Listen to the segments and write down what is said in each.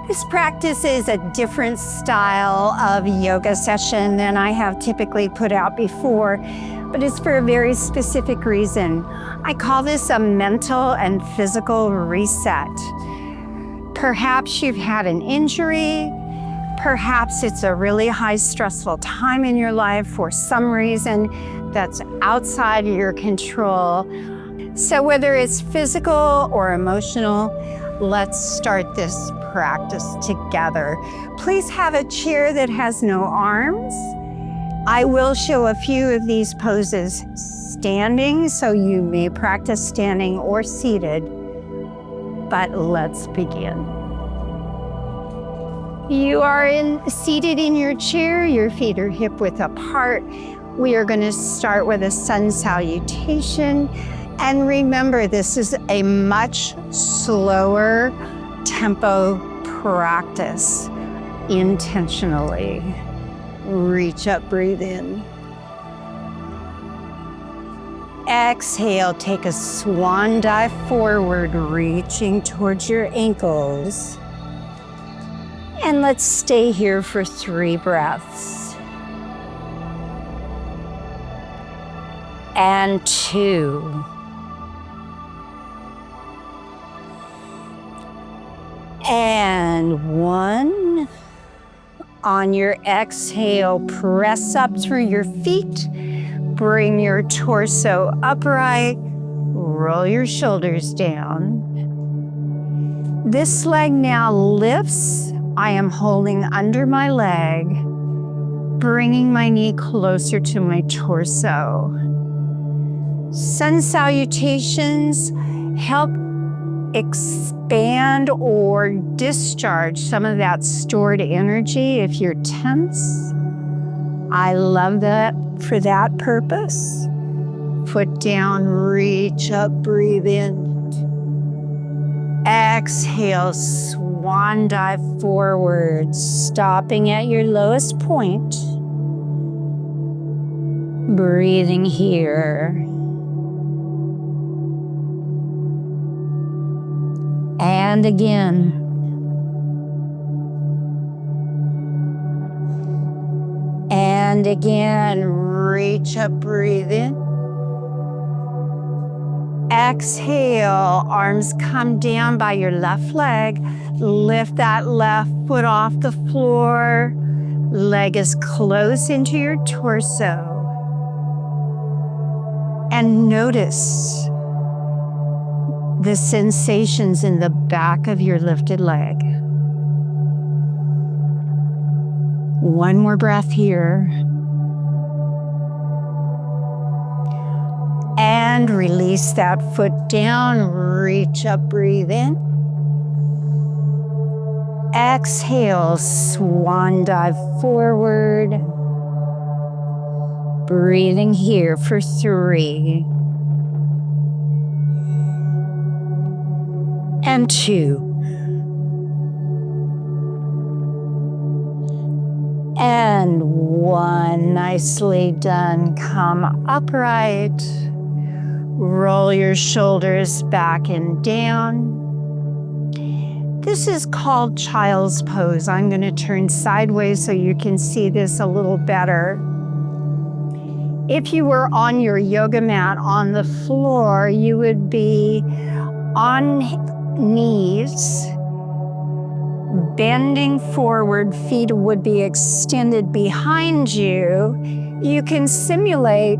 This practice is a different style of yoga session than I have typically put out before, but it's for a very specific reason. I call this a mental and physical reset. Perhaps you've had an injury, perhaps it's a really high stressful time in your life for some reason that's outside of your control. So whether it's physical or emotional, let's start this practice together. Please have a chair that has no arms. I will show a few of these poses standing, so you may practice standing or seated, but let's begin. You are seated in your chair, your feet are hip-width apart. We are going to start with a sun salutation. And remember, this is a much slower tempo practice intentionally. Reach up, breathe in. Exhale, take a swan dive forward, reaching towards your ankles. And let's stay here for 3 breaths. And 2. And 1. On your exhale, press up through your feet. Bring your torso upright. Roll your shoulders down. This leg now lifts. I am holding under my leg, bringing my knee closer to my torso. Sun salutations help expand or discharge some of that stored energy if you're tense. I love that for that purpose. Foot down, reach up, breathe in. Exhale, swan dive forward, stopping at your lowest point. Breathing here. And again. And again, reach up, breathe in. Exhale, arms come down by your left leg. Lift that left foot off the floor. Leg is close into your torso. And notice the sensations in the back of your lifted leg. One more breath here. And release that foot down, reach up, breathe in. Exhale, swan dive forward. Breathing here for 3. And 2. And 1. Nicely done. Come upright. Roll your shoulders back and down. This is called child's pose. I'm going to turn sideways so you can see this a little better. If you were on your yoga mat on the floor, you would be on knees, bending forward, feet would be extended behind you. You can simulate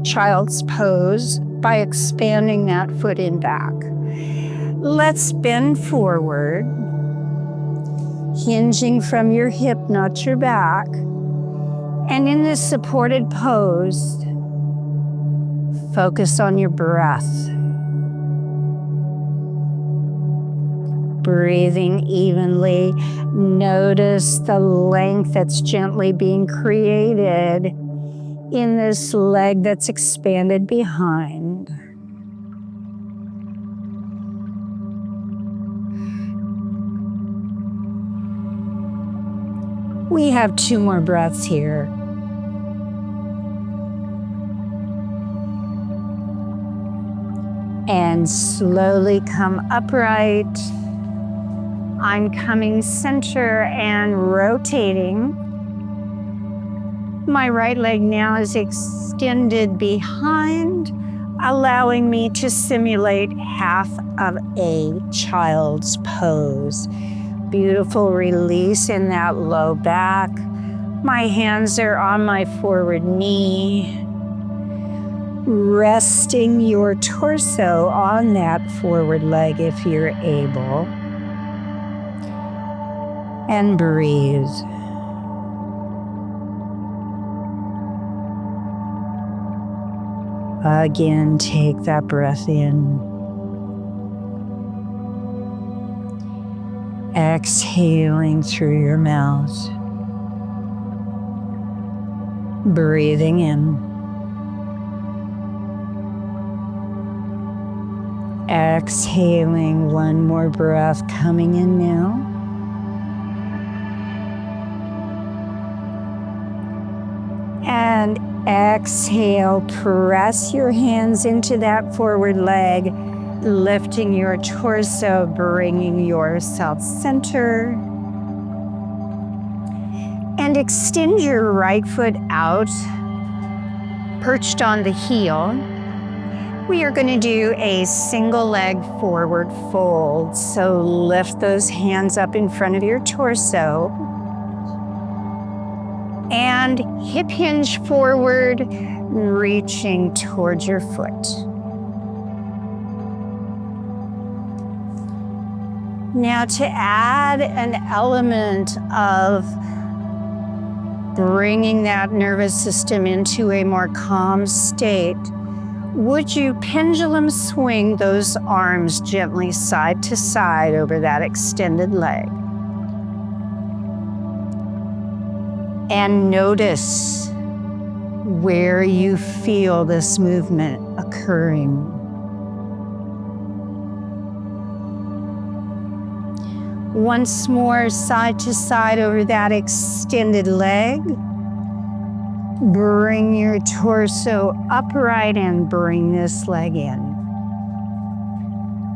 child's pose by expanding that foot in back. Let's bend forward, hinging from your hip, not your back. And in this supported pose, focus on your breath. Breathing evenly. Notice the length that's gently being created in this leg that's expanded behind. We have 2 more breaths here. And slowly come upright. I'm coming center and rotating. My right leg now is extended behind, allowing me to simulate half of a child's pose. Beautiful release in that low back. My hands are on my forward knee, resting your torso on that forward leg if you're able. And breathe. Again, take that breath in. Exhaling through your mouth. Breathing in. Exhaling, one more breath coming in now. And exhale, press your hands into that forward leg, lifting your torso, bringing yourself center. And extend your right foot out, perched on the heel. We are going to do a single leg forward fold. So lift those hands up in front of your torso. And hip hinge forward, reaching towards your foot. Now to add an element of bringing that nervous system into a more calm state, would you pendulum swing those arms gently side to side over that extended leg? And notice where you feel this movement occurring. Once more, side to side over that extended leg. Bring your torso upright and bring this leg in.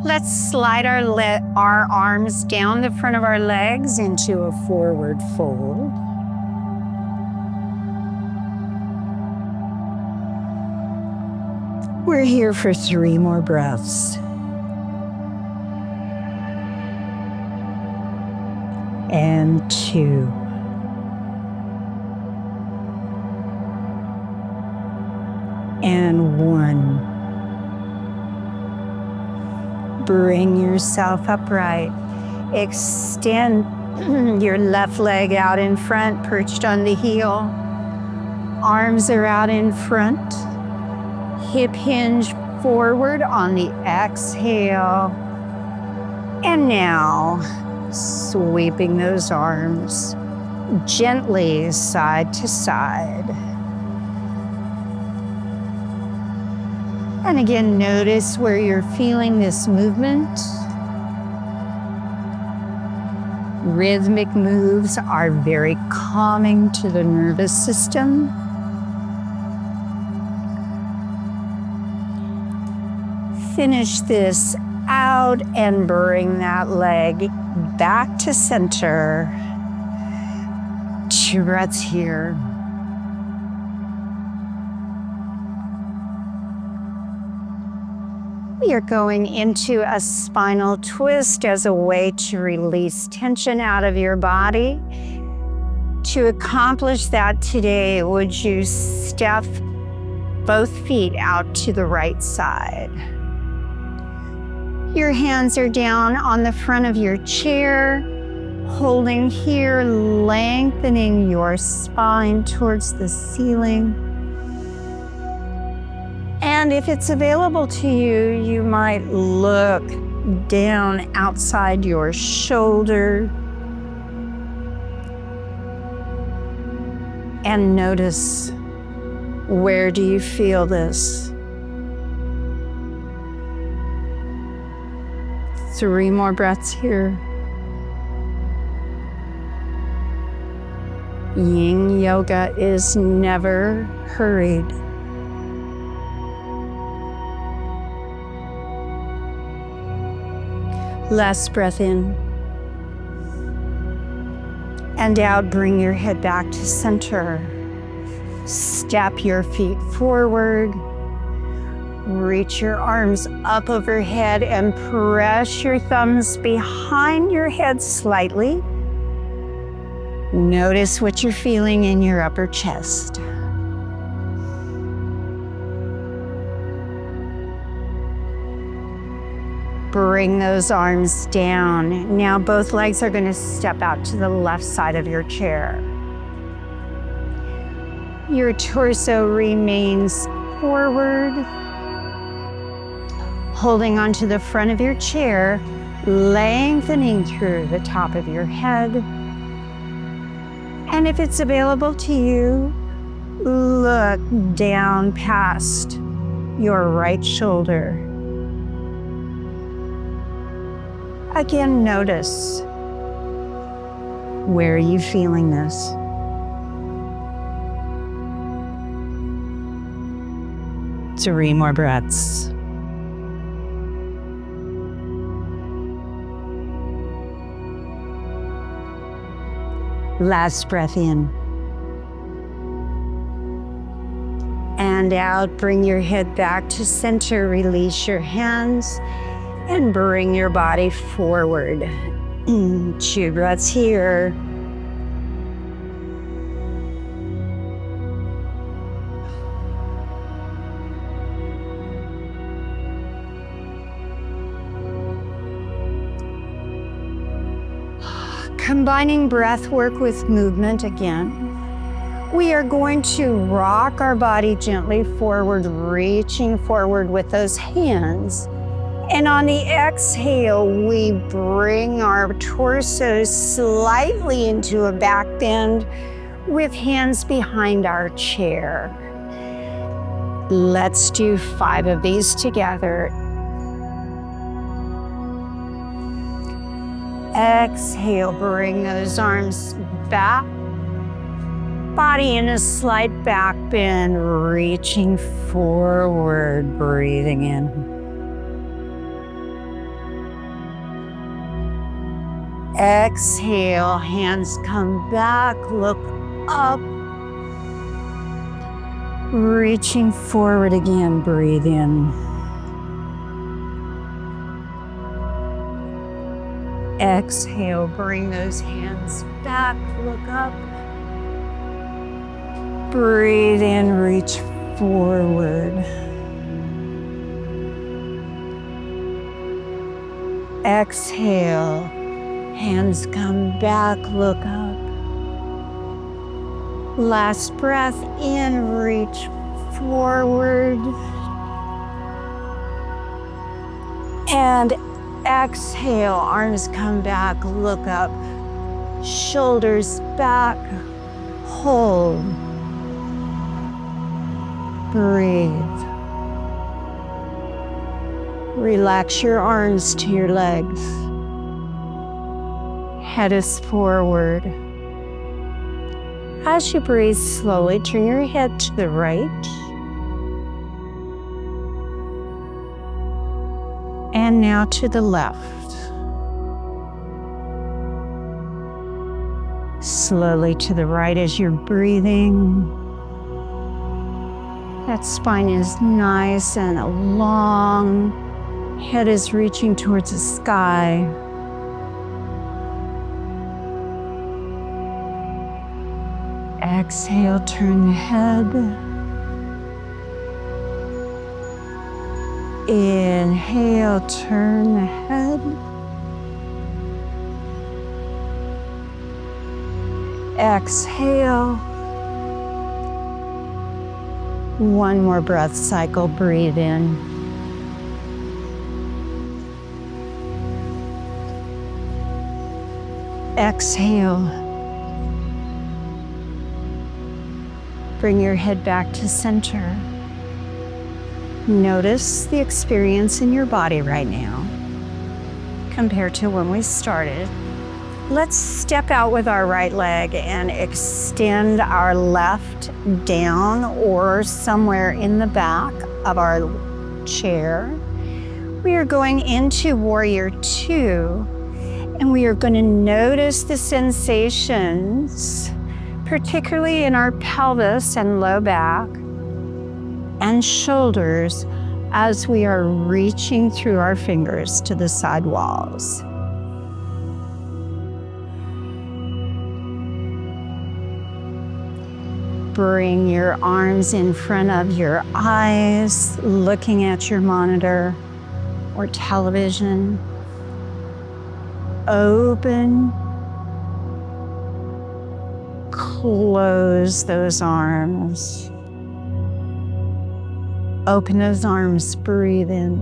Let's slide our arms down the front of our legs into a forward fold. We're here for 3 more breaths. And 2. And 1. Bring yourself upright. Extend your left leg out in front, perched on the heel. Arms are out in front. Hip hinge forward on the exhale. And now, sweeping those arms gently side to side. And again, notice where you're feeling this movement. Rhythmic moves are very calming to the nervous system. Finish this out and bring that leg back to center. 2 breaths here. We are going into a spinal twist as a way to release tension out of your body. To accomplish that today, would you step both feet out to the right side? Your hands are down on the front of your chair, holding here, lengthening your spine towards the ceiling. And if it's available to you, you might look down outside your shoulder and notice, where do you feel this? 3 more breaths here. Yin yoga is never hurried. Last breath in. And out, bring your head back to center. Step your feet forward. Reach your arms up overhead and press your thumbs behind your head slightly. Notice what you're feeling in your upper chest. Bring those arms down. Now both legs are going to step out to the left side of your chair. Your torso remains forward, holding onto the front of your chair, lengthening through the top of your head. And if it's available to you, look down past your right shoulder. Again, notice, where are you feeling this? Three more breaths. Last breath in. And out, bring your head back to center, release your hands, and bring your body forward. 2 breaths here. Combining breath work with movement again. We are going to rock our body gently forward, reaching forward with those hands. And on the exhale, we bring our torso slightly into a back bend with hands behind our chair. Let's do 5 of these together. Exhale, bring those arms back. Body in a slight back bend, reaching forward, breathing in. Exhale, hands come back, look up. Reaching forward again, breathe in. Exhale, bring those hands back, look up. Breathe in, reach forward. Exhale, hands come back, look up. Last breath in, reach forward. And exhale, arms come back, look up. Shoulders back, hold. Breathe. Relax your arms to your legs. Head is forward. As you breathe, slowly turn your head to the right. And now to the left. Slowly to the right as you're breathing. That spine is nice and long. Head is reaching towards the sky. Exhale, turn the head. Inhale, turn the head. Exhale. One more breath cycle, breathe in. Exhale. Bring your head back to center. Notice the experience in your body right now compared to when we started. Let's step out with our right leg and extend our left down or somewhere in the back of our chair. We are going into Warrior 2. And we are going to notice the sensations, particularly in our pelvis and low back and shoulders, as we are reaching through our fingers to the side walls. Bring your arms in front of your eyes, looking at your monitor or television. Open, close those arms. Open those arms, breathe in.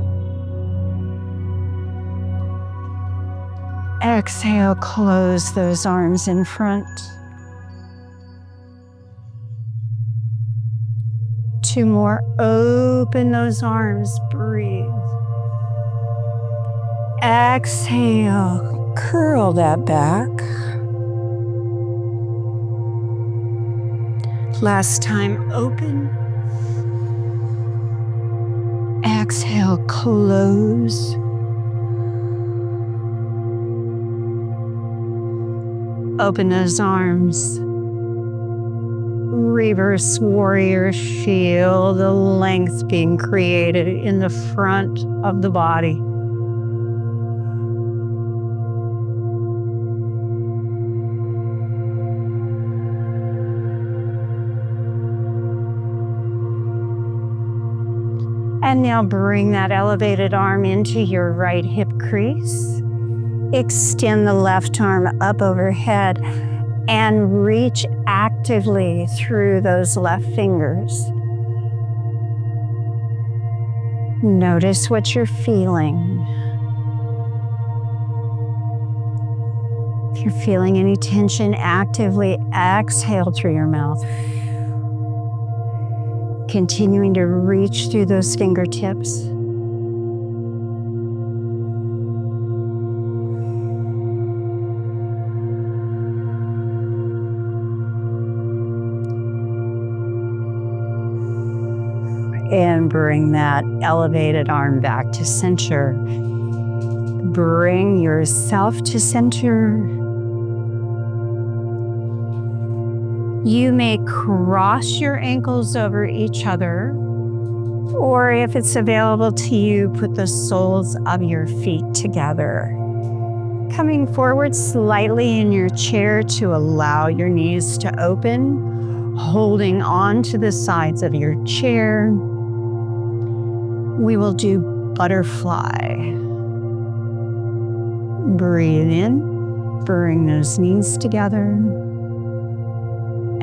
Exhale, close those arms in front. 2 more, open those arms, breathe. Exhale, curl that back. Last time, open. Exhale, close. Open those arms. Reverse warrior, feel the length being created in the front of the body. And now bring that elevated arm into your right hip crease. Extend the left arm up overhead and reach actively through those left fingers. Notice what you're feeling. If you're feeling any tension, actively exhale through your mouth. Continuing to reach through those fingertips. And bring that elevated arm back to center. Bring yourself to center. You may cross your ankles over each other, or if it's available to you, put the soles of your feet together. Coming forward slightly in your chair to allow your knees to open, holding on to the sides of your chair. We will do butterfly. Breathe in, bring those knees together.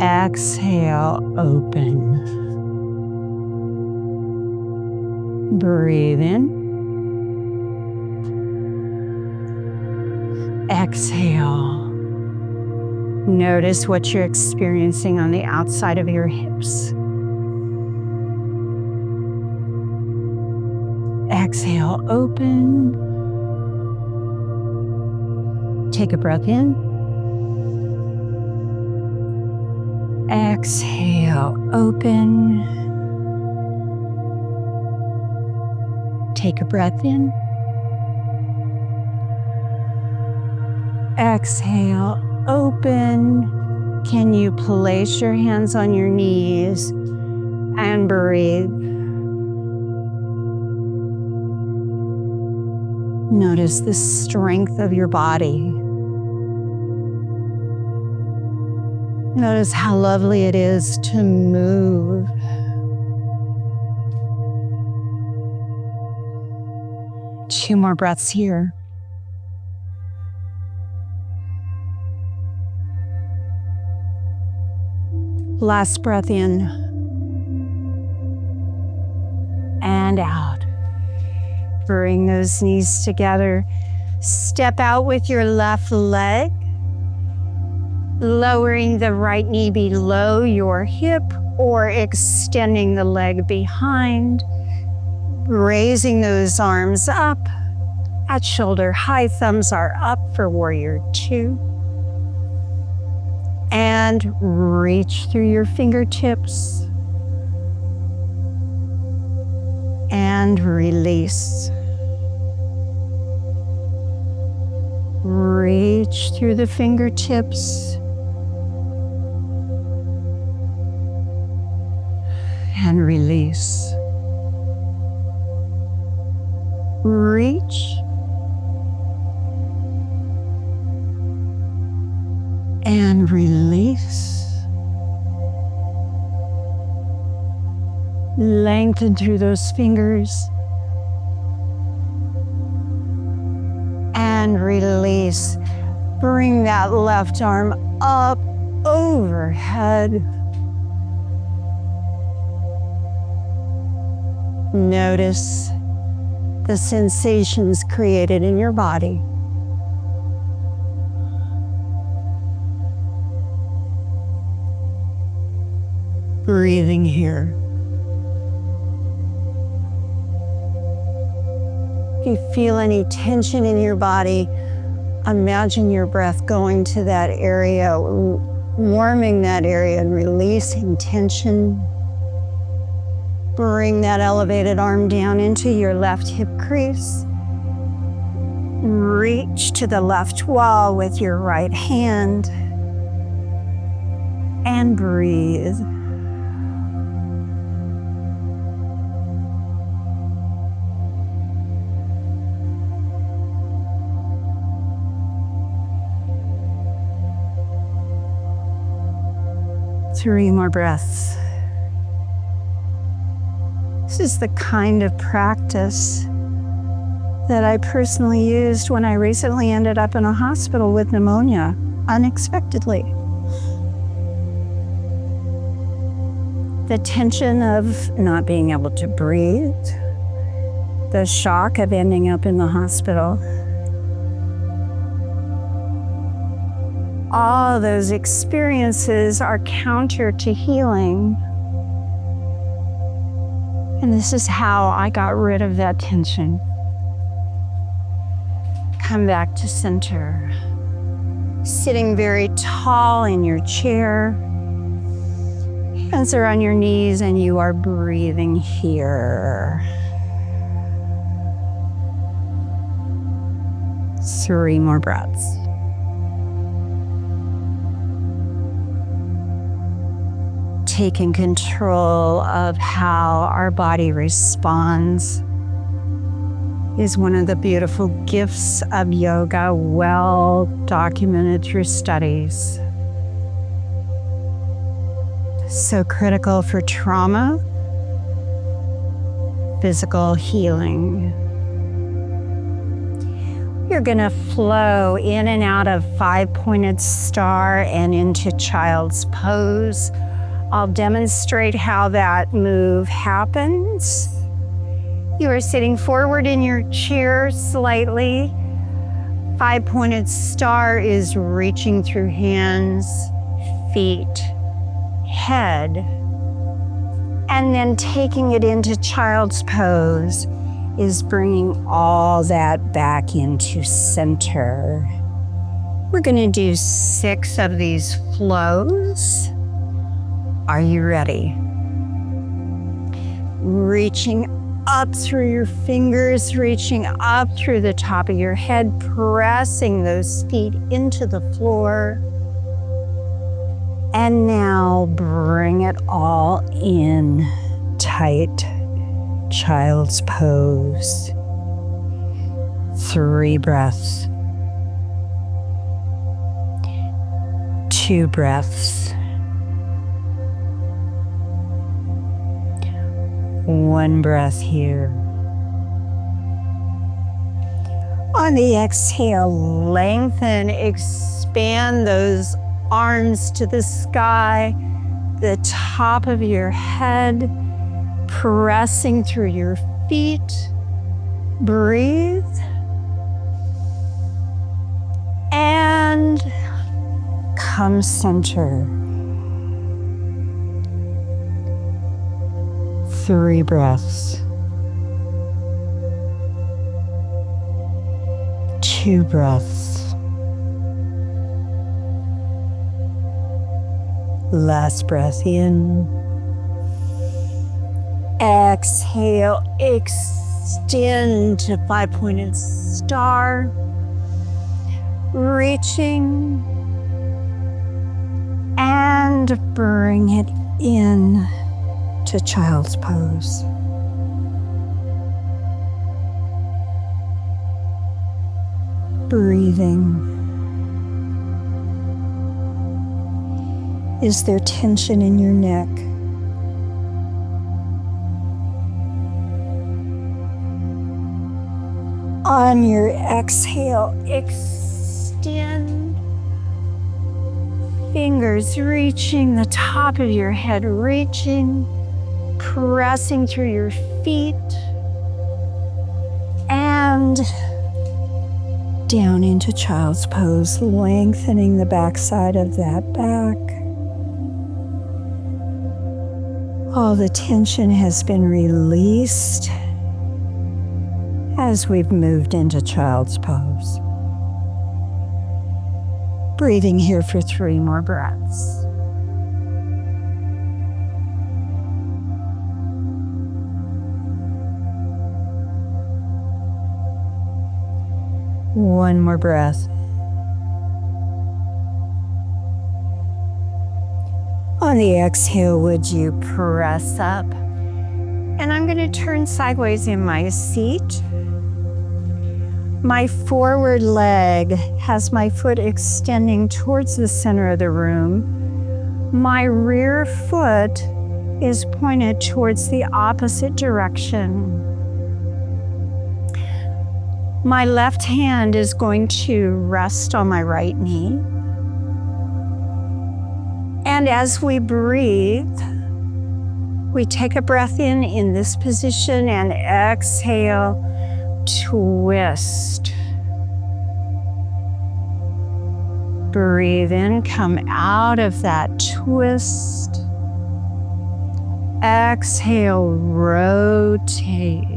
Exhale, open. Breathe in. Exhale. Notice what you're experiencing on the outside of your hips. Exhale, open. Take a breath in. Exhale, open. Take a breath in. Exhale, open. Can you place your hands on your knees and breathe? Notice the strength of your body. Notice how lovely it is to move. Two more breaths here. Last breath in and out. Bring those knees together. Step out with your left leg, lowering the right knee below your hip or extending the leg behind. Raising those arms up at shoulder height. Thumbs are up for warrior two. And reach through your fingertips. And release. Reach through the fingertips and release. Reach and release. Lengthen through those fingers and release. Bring that left arm up overhead. Notice the sensations created in your body. Breathing here. If you feel any tension in your body, imagine your breath going to that area, warming that area and releasing tension. Bring that elevated arm down into your left hip crease. Reach to the left wall with your right hand and breathe. Three more breaths. This is the kind of practice that I personally used when I recently ended up in a hospital with pneumonia, unexpectedly. The tension of not being able to breathe, the shock of ending up in the hospital, all those experiences are counter to healing. And this is how I got rid of that tension. Come back to center. Sitting very tall in your chair. Hands are on your knees and you are breathing here. 3 more breaths. Taking control of how our body responds is one of the beautiful gifts of yoga, well documented through studies. So critical for trauma, physical healing. You're going to flow in and out of 5-pointed star and into child's pose. I'll demonstrate how that move happens. You are sitting forward in your chair slightly. 5-pointed star is reaching through hands, feet, head, and then taking it into child's pose is bringing all that back into center. We're going to do 6 of these flows. Are you ready? Reaching up through your fingers, reaching up through the top of your head, pressing those feet into the floor. And now bring it all in, tight, child's pose. 3 breaths. 2 breaths. 1 breath here. On the exhale, lengthen, expand those arms to the sky, the top of your head, pressing through your feet. Breathe. And come center. 3 breaths. 2 breaths. Last breath in. Exhale, extend to 5-pointed star. reaching, and bring it in to child's pose. Breathing. Is there tension in your neck? On your exhale, extend. Fingers reaching the top of your head, reaching, pressing through your feet, and down into child's pose, lengthening the backside of that back. All the tension has been released as we've moved into child's pose. Breathing here for 3 more breaths. One more breath. On the exhale, would you press up? And I'm going to turn sideways in my seat. My forward leg has my foot extending towards the center of the room. My rear foot is pointed towards the opposite direction. My left hand is going to rest on my right knee. And as we breathe, we take a breath in this position, and exhale, twist. Breathe in, come out of that twist. Exhale, rotate.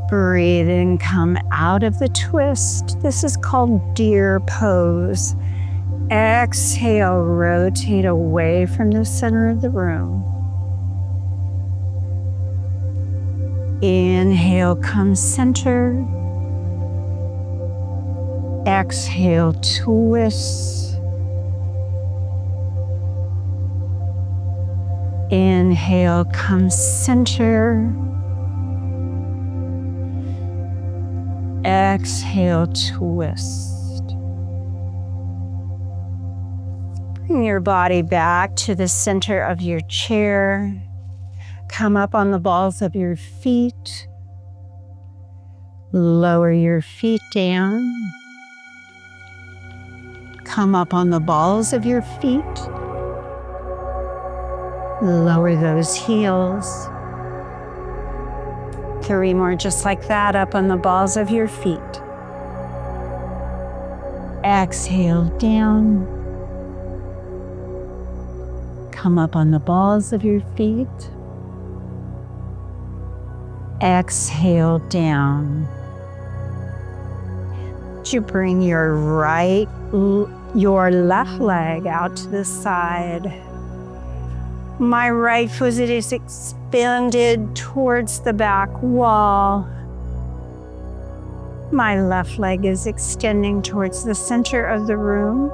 Breathe in, come out of the twist. This is called deer pose. Exhale, rotate away from the center of the room. Inhale, come center. Exhale, twist. Inhale, come center. Exhale, twist. Bring your body back to the center of your chair. Come up on the balls of your feet. Lower your feet down. Come up on the balls of your feet. Lower those heels. 3 more just like that, up on the balls of your feet. Exhale down. Come up on the balls of your feet. Exhale down. Would you bring your left leg out to the side? My right foot is extended towards the back wall. My left leg is extending towards the center of the room.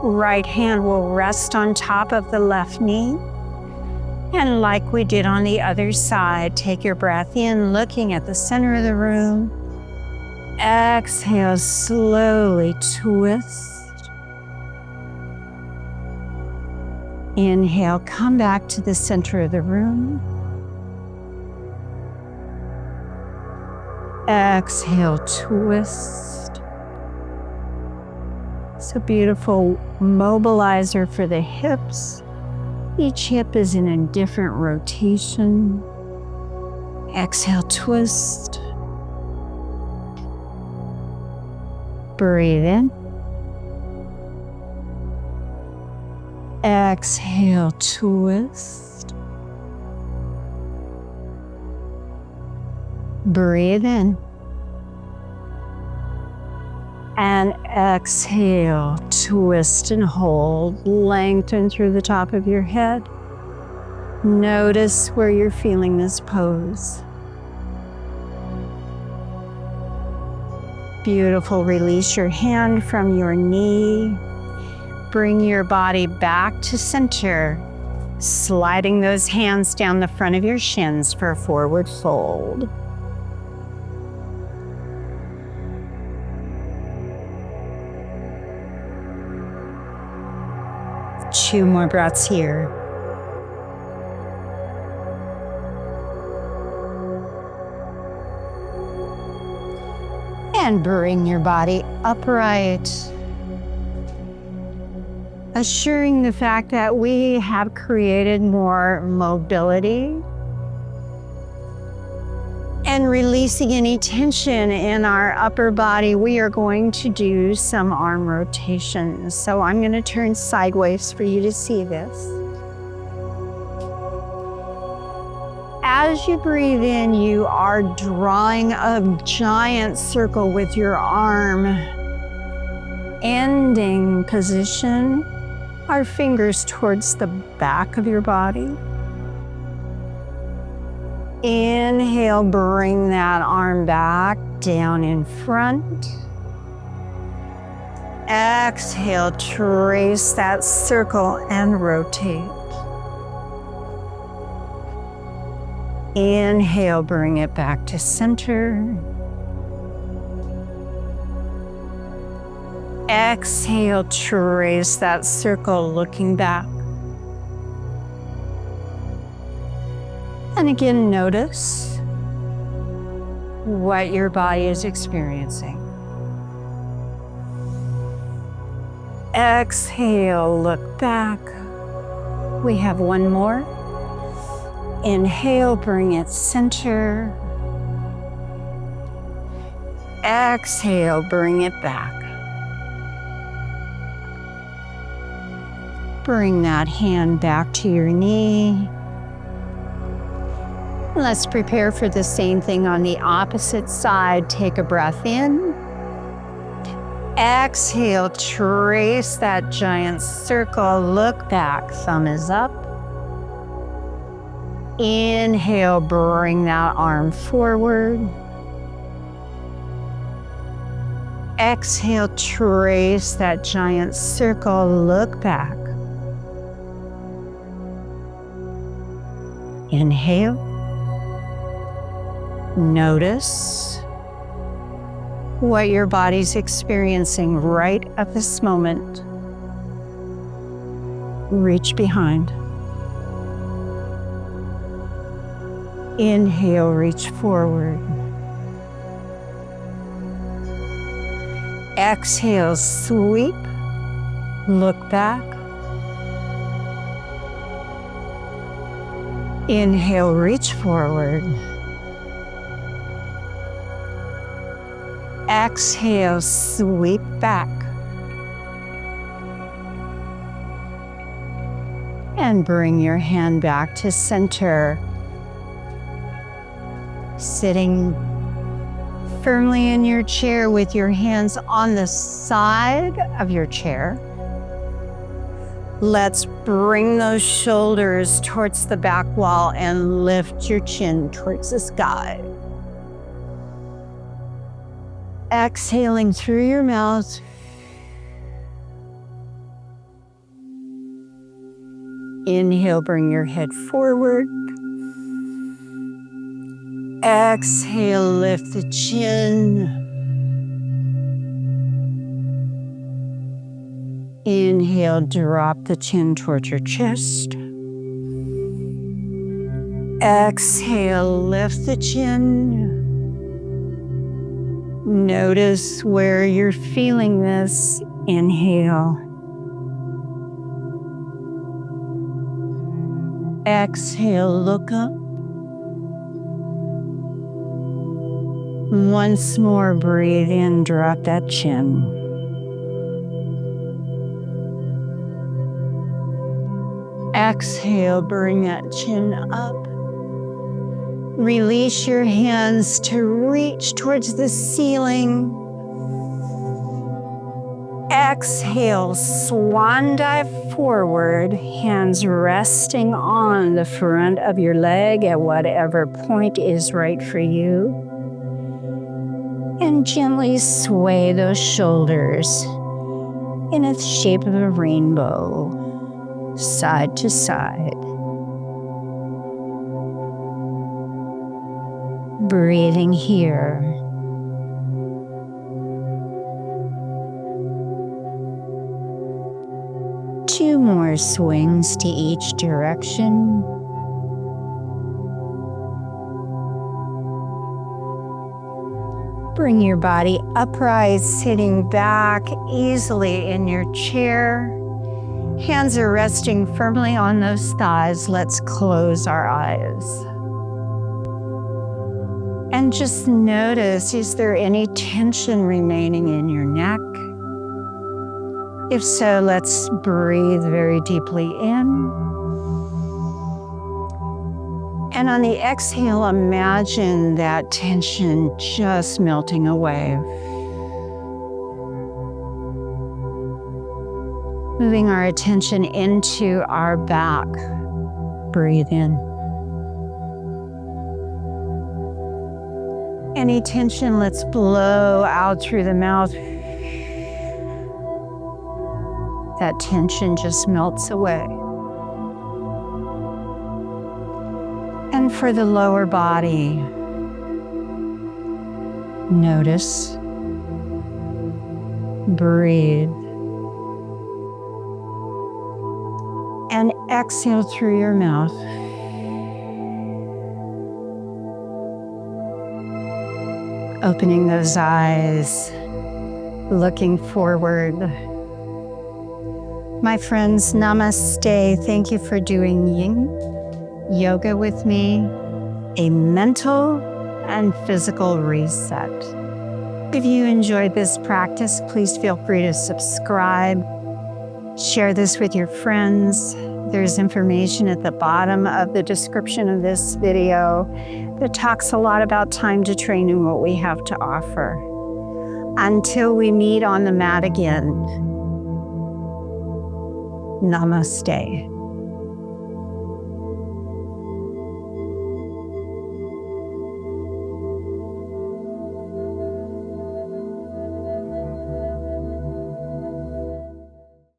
Right hand will rest on top of the left knee. And like we did on the other side, take your breath in, looking at the center of the room. Exhale, slowly twist. Inhale, come back to the center of the room. Exhale, twist. It's a beautiful mobilizer for the hips. Each hip is in a different rotation. Exhale, twist. Breathe in. Exhale, twist. Breathe in. And exhale, twist and hold. Lengthen through the top of your head. Notice where you're feeling this pose. Beautiful. Release your hand from your knee. Bring your body back to center, sliding those hands down the front of your shins for a forward fold. Two more breaths here. And bring your body upright, assuring the fact that we have created more mobility and releasing any tension in our upper body. We are going to do some arm rotations. So I'm going to turn sideways for you to see this. As you breathe in, you are drawing a giant circle with your arm. Ending position, our fingers towards the back of your body. Inhale, bring that arm back down in front. Exhale, trace that circle and rotate. Inhale, bring it back to center. Exhale, trace that circle, looking back. And again, notice what your body is experiencing. Exhale, look back. We have one more. Inhale, bring it center. Exhale, bring it back. Bring that hand back to your knee. Let's prepare for the same thing on the opposite side. Take a breath in. Exhale, trace that giant circle. Look back, thumb is up. Inhale, bring that arm forward. Exhale, trace that giant circle. Look back. Inhale. Notice what your body's experiencing right at this moment. Reach behind. Inhale, reach forward. Exhale, sweep. Look back. Inhale, reach forward. Exhale, sweep back. And bring your hand back to center. Sitting firmly in your chair with your hands on the side of your chair. Let's bring those shoulders towards the back wall and lift your chin towards the sky. Exhaling through your mouth. Inhale, bring your head forward. Exhale, lift the chin. Inhale, drop the chin towards your chest. Exhale, lift the chin. Notice where you're feeling this. Inhale. Exhale, look up. Once more, breathe in, drop that chin. Exhale, bring that chin up. Release your hands to reach towards the ceiling. Exhale, swan dive forward, hands resting on the front of your leg at whatever point is right for you. And gently sway those shoulders in the shape of a rainbow, side to side. Breathing here. Two more swings to each direction. Bring your body upright, sitting back easily in your chair. Hands are resting firmly on those thighs. Let's close our eyes. And just notice, is there any tension remaining in your neck? If so, let's breathe very deeply in. And on the exhale, imagine that tension just melting away. Moving our attention into our back. Breathe in. Any tension, let's blow out through the mouth. That tension just melts away. And for the lower body, notice, breathe, and exhale through your mouth. Opening those eyes, looking forward. My friends, namaste. Thank you for doing yin yoga with me, a mental and physical reset. If you enjoyed this practice, please feel free to subscribe. Share this with your friends. There's information at the bottom of the description of this video that talks a lot about time to train and what we have to offer. Until we meet on the mat again, namaste.